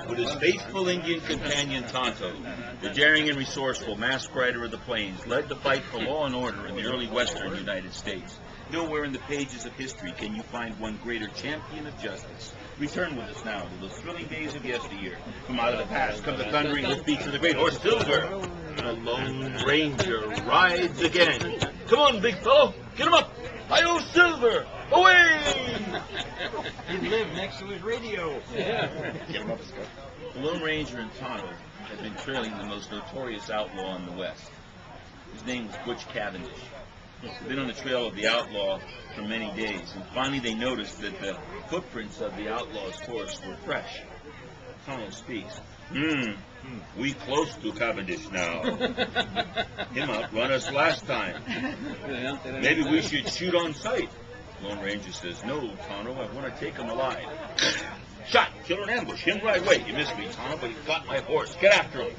with his faithful Indian companion Tonto, the daring and resourceful masked rider of the plains, led the fight for law and order in the early western United States. Nowhere in the pages of history can you find one greater champion of justice. Return with us now to those thrilling days of yesteryear. From out of the past come the thundering hoofbeats of the great horse Silver. The Lone Ranger rides again. Come on, big fellow, get him up! Hi-yo, Silver! Away! He lived next to his radio. Yeah. Get him up, Scott. The Lone Ranger and Tonto had been trailing the most notorious outlaw in the West. His name was Butch Cavendish. They'd been on the trail of the outlaw for many days, and finally they noticed that the footprints of the outlaw's horse were fresh. Tonto speaks. We close to Cavendish now. Him outrun us last time. Maybe we should shoot on sight. Lone Ranger says, no, Tonto, I want to take him alive. Shot, kill an ambush, him right away. You missed me, Tonto, but he got my horse. Get after him.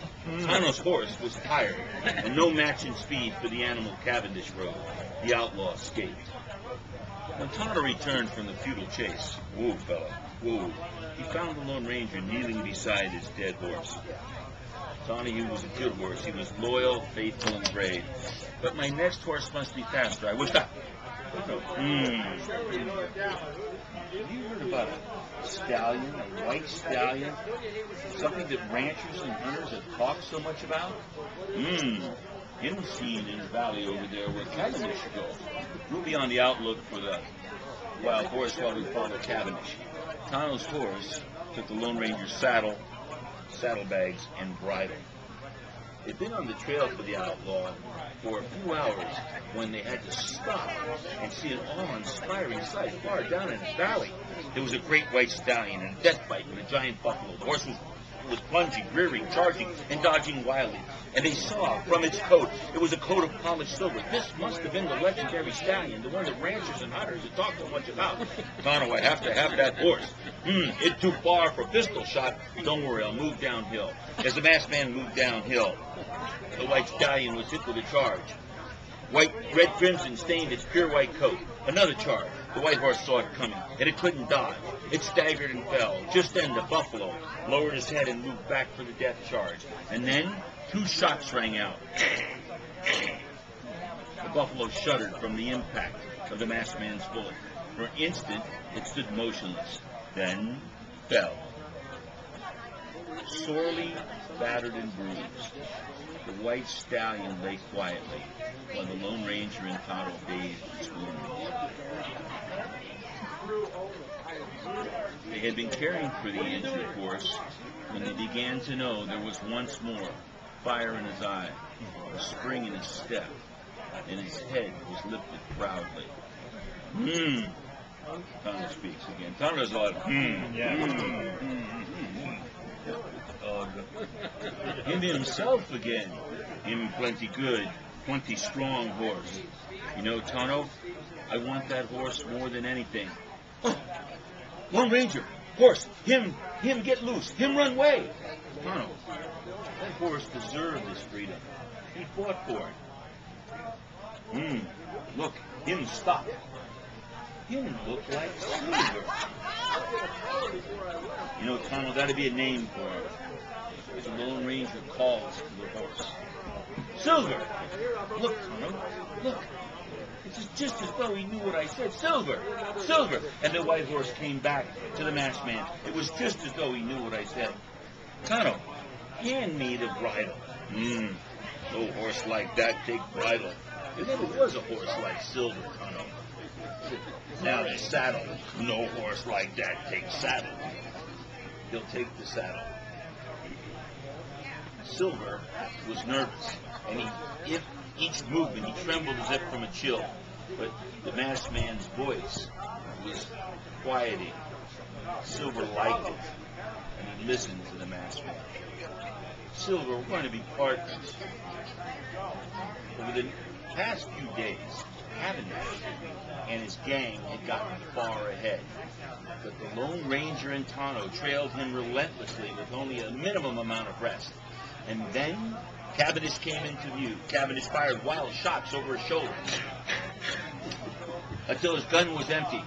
Tonto's horse was tired, and no match in speed for the animal Cavendish rode. The outlaw escaped. When Tonto returned from the futile chase, whoa, fella, whoa, he found the Lone Ranger kneeling beside his dead horse. Tonto, he was a good horse. He was loyal, faithful, and brave. But my next horse must be faster. I wish that... Have you heard about a stallion, a white stallion? Something that ranchers and hunters have talked so much about? Him seen in the valley over there where Cavendish goes. We'll be on the outlook for the wild horse while we follow Cavendish. Tonto's horse took the Lone Ranger's saddle, saddlebags, and bridle. They'd been on the trail for the outlaw for a few hours when they had to stop and see an awe-inspiring sight far down in the valley. There was a great white stallion in a death fight with a giant buffalo. The horse was plunging, rearing, charging, and dodging wildly. And they saw from its coat, it was a coat of polished silver. This must have been the legendary stallion, the one that ranchers and hunters had talked so much about. Tonto, I have to have that horse. It's too far for pistol shot. Don't worry, I'll move downhill. As the masked man moved downhill, the white stallion was hit with a charge. Red crimson stained its pure white coat. Another charge. The white horse saw it coming, and it couldn't dodge. It staggered and fell. Just then, the buffalo lowered his head and moved back for the death charge. And then, 2 shots rang out. The buffalo shuddered from the impact of the masked man's bullet. For an instant, it stood motionless, then fell. Sorely battered and bruised, the white stallion lay quietly, while the Lone Ranger and Tonto bathed its wounds. They had been caring for the injured horse when they began to know there was once more fire in his eye, a spring in his step, and his head was lifted proudly. Tonto speaks again. Tonto's like, Him himself again. Him plenty good, plenty strong horse. You know, Tonto, I want that horse more than anything. Oh, Lone Ranger, horse, him get loose, him run away. Tonto, that horse deserved his freedom. He fought for it. Look, him stop. Him look like Silver. You know, Tonto, that'd be a name for him. The Lone Ranger calls to the horse. Silver! Look, Tonto, look. It's just as though he knew what I said. Silver! Silver! And the white horse came back to the masked man. It was just as though he knew what I said. Tonto, hand me the bridle. No horse like that take bridle. There never was a horse like Silver, Tonto. Now the saddle. No horse like that takes saddle. He'll take the saddle. Silver was nervous, and if each movement he trembled as if from a chill. But the masked man's voice was quieting. Silver liked it, and he listened to the masked man. Silver, we're going to be partners. Over the past few days, Cavendish and his gang had gotten far ahead. But the Lone Ranger and Tonto trailed him relentlessly with only a minimum amount of rest. And then Cavendish came into view. Cavendish fired wild shots over his shoulder until his gun was empty.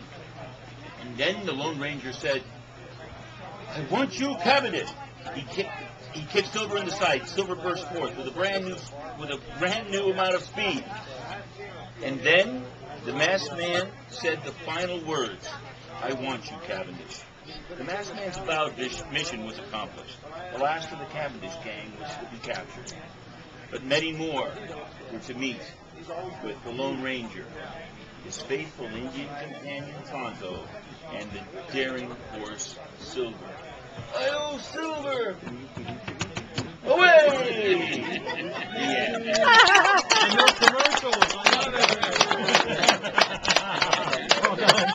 And then the Lone Ranger said, I want you, Cavendish. He kicked Silver in the side. Silver burst forth with a brand new amount of speed. And then the masked man said the final words, "I want you, Cavendish." The masked man's avowed mission was accomplished. The last of the Cavendish gang was to be captured. But many more were to meet with the Lone Ranger, his faithful Indian companion Tonto, and the daring horse Silver. "Hi-oh, Silver! Away!" And no commercials. I love it.